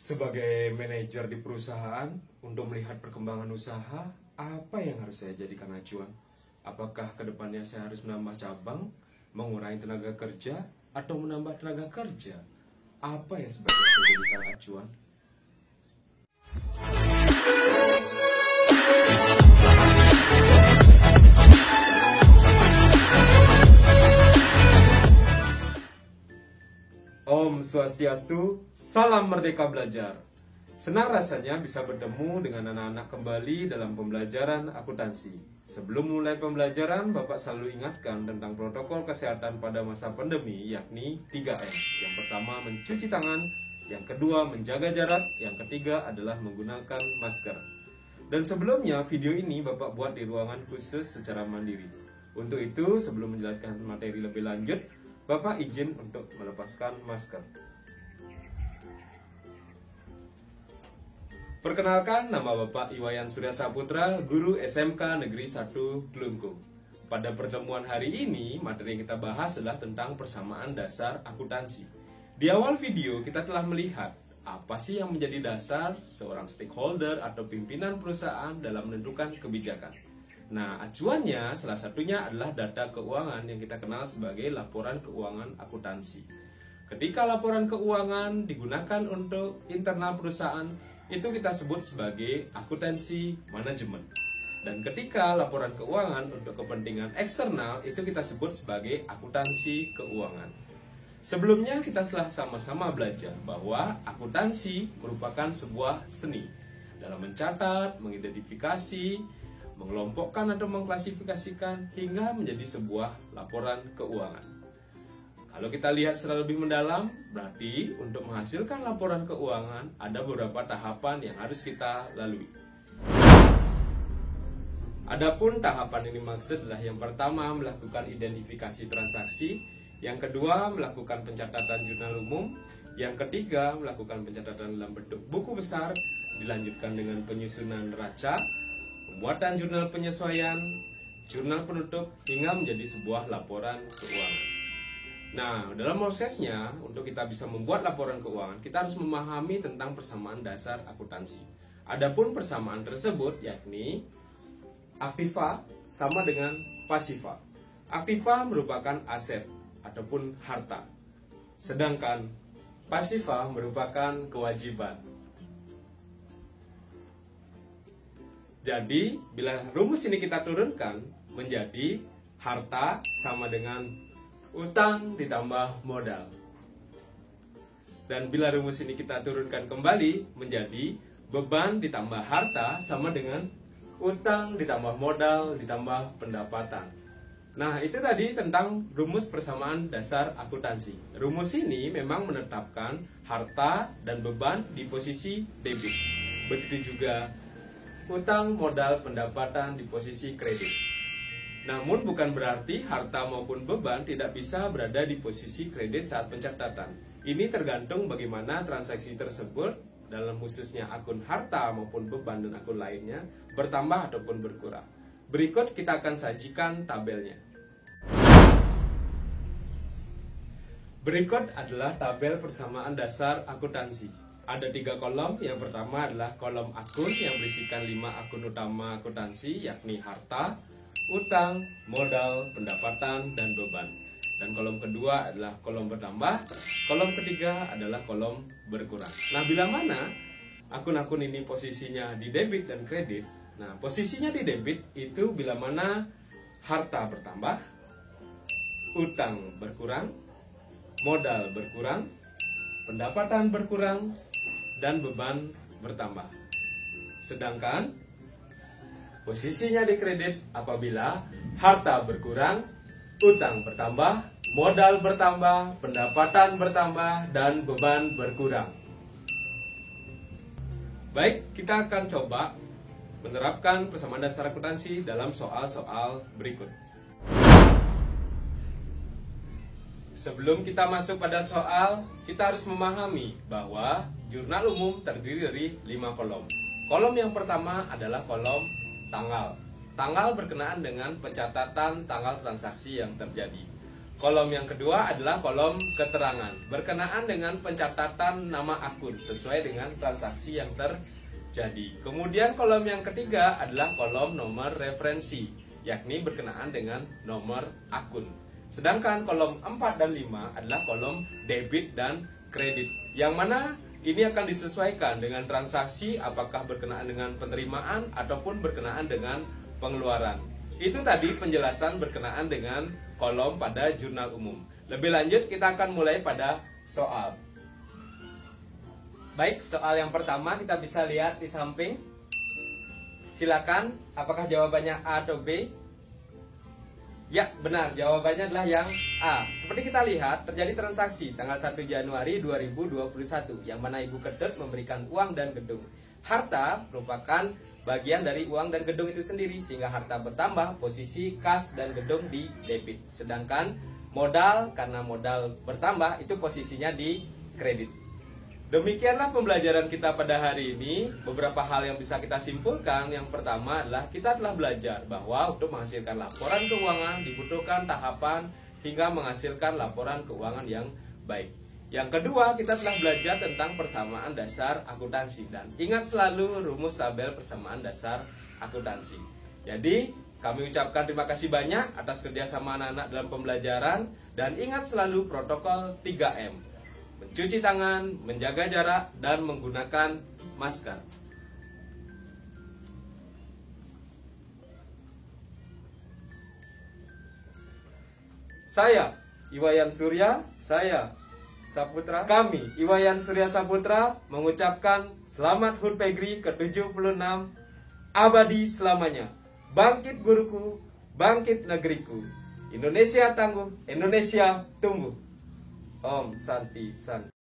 Sebagai manajer di perusahaan, untuk melihat perkembangan usaha, apa yang harus saya jadikan acuan? Apakah kedepannya saya harus menambah cabang, mengurangi tenaga kerja, atau menambah tenaga kerja? Apa yang sebaiknya saya jadikan acuan? Om Swastiastu, salam merdeka belajar. Senang rasanya bisa bertemu dengan anak-anak kembali dalam pembelajaran akuntansi. Sebelum mulai pembelajaran, Bapak selalu ingatkan tentang protokol kesehatan pada masa pandemi, yakni 3M. Yang pertama, mencuci tangan. Yang kedua, menjaga jarak. Yang ketiga adalah menggunakan masker. Dan sebelumnya, video ini Bapak buat di ruangan khusus secara mandiri. Untuk itu, sebelum menjelaskan materi lebih lanjut, Bapak izin untuk melepaskan masker. Perkenalkan, nama Bapak Iwayan Surya Saputra, Guru SMK Negeri 1 Klungkung. Pada pertemuan hari ini, materi yang kita bahas adalah tentang persamaan dasar akuntansi. Di awal video, kita telah melihat apa sih yang menjadi dasar seorang stakeholder atau pimpinan perusahaan dalam menentukan kebijakan. Nah, acuannya salah satunya adalah data keuangan yang kita kenal sebagai laporan keuangan akuntansi. Ketika laporan keuangan digunakan untuk internal perusahaan, itu kita sebut sebagai akuntansi manajemen. Dan ketika laporan keuangan untuk kepentingan eksternal, itu kita sebut sebagai akuntansi keuangan. Sebelumnya kita telah sama-sama belajar bahwa akuntansi merupakan sebuah seni dalam mencatat, mengidentifikasi, mengelompokkan atau mengklasifikasikan hingga menjadi sebuah laporan keuangan. Kalau kita lihat secara lebih mendalam, berarti untuk menghasilkan laporan keuangan ada beberapa tahapan yang harus kita lalui. Adapun tahapan ini maksud adalah yang pertama melakukan identifikasi transaksi, yang kedua melakukan pencatatan jurnal umum, yang ketiga melakukan pencatatan dalam bentuk buku besar, dilanjutkan dengan penyusunan neraca, pembuatan jurnal penyesuaian, jurnal penutup, hingga menjadi sebuah laporan keuangan. Nah, dalam prosesnya, untuk kita bisa membuat laporan keuangan, kita harus memahami tentang persamaan dasar akuntansi. Adapun persamaan tersebut, yakni aktiva sama dengan pasiva. Aktiva merupakan aset ataupun harta, sedangkan pasiva merupakan kewajiban. Jadi, bila rumus ini kita turunkan menjadi harta sama dengan utang ditambah modal. Dan bila rumus ini kita turunkan kembali menjadi beban ditambah harta sama dengan utang ditambah modal ditambah pendapatan. Nah, itu tadi tentang rumus persamaan dasar akuntansi. Rumus ini memang menetapkan harta dan beban di posisi debit. Begitu juga utang, modal, pendapatan di posisi kredit. Namun bukan berarti harta maupun beban tidak bisa berada di posisi kredit saat pencatatan. Ini tergantung bagaimana transaksi tersebut dalam khususnya akun harta maupun beban dan akun lainnya bertambah ataupun berkurang. Berikut kita akan sajikan tabelnya. Berikut adalah tabel persamaan dasar akuntansi. Ada 3 kolom. Yang pertama adalah kolom akun yang berisikan 5 akun utama akuntansi, yakni harta, utang, modal, pendapatan, dan beban. Dan kolom kedua adalah kolom bertambah. Kolom ketiga adalah kolom berkurang. Nah, bila mana akun-akun ini posisinya di debit dan kredit, nah posisinya di debit itu bila mana harta bertambah, utang berkurang, modal berkurang, pendapatan berkurang, dan beban bertambah. Sedangkan posisinya di kredit apabila harta berkurang, utang bertambah, modal bertambah, pendapatan bertambah, dan beban berkurang. Baik, kita akan coba menerapkan persamaan dasar akuntansi dalam soal-soal berikut. Sebelum kita masuk pada soal, kita harus memahami bahwa jurnal umum terdiri dari 5 kolom. Kolom yang pertama adalah kolom tanggal. Tanggal berkenaan dengan pencatatan tanggal transaksi yang terjadi. Kolom yang kedua adalah kolom keterangan, berkenaan dengan pencatatan nama akun sesuai dengan transaksi yang terjadi. Kemudian kolom yang ketiga adalah kolom nomor referensi, yakni berkenaan dengan nomor akun. Sedangkan kolom 4 dan 5 adalah kolom debit dan kredit, yang mana ini akan disesuaikan dengan transaksi apakah berkenaan dengan penerimaan ataupun berkenaan dengan pengeluaran. Itu tadi penjelasan berkenaan dengan kolom pada jurnal umum. Lebih lanjut kita akan mulai pada soal. Baik, soal yang pertama kita bisa lihat di samping. Silakan, apakah jawabannya A atau B? Ya, benar, jawabannya adalah yang A. Seperti kita lihat, terjadi transaksi tanggal 1 Januari 2021 yang mana Ibu Ketut memberikan uang dan gedung. Harta merupakan bagian dari uang dan gedung itu sendiri, sehingga harta bertambah, posisi kas dan gedung di debit. Sedangkan modal, karena modal bertambah, itu posisinya di kredit. Demikianlah pembelajaran kita pada hari ini. Beberapa hal yang bisa kita simpulkan. Yang pertama adalah kita telah belajar bahwa untuk menghasilkan laporan keuangan dibutuhkan tahapan hingga menghasilkan laporan keuangan yang baik. Yang kedua, kita telah belajar tentang persamaan dasar akuntansi. Dan ingat selalu rumus tabel persamaan dasar akuntansi. Jadi, kami ucapkan terima kasih banyak atas kerjasama anak-anak dalam pembelajaran. Dan ingat selalu protokol 3M. Mencuci tangan, menjaga jarak, dan menggunakan masker. Saya, Iwayan Surya, Saputra. Kami, Iwayan Surya Saputra, mengucapkan selamat HUT PEGRI ke-76 abadi selamanya. Bangkit guruku, bangkit negeriku. Indonesia tangguh, Indonesia tumbuh. Om Santi Santi.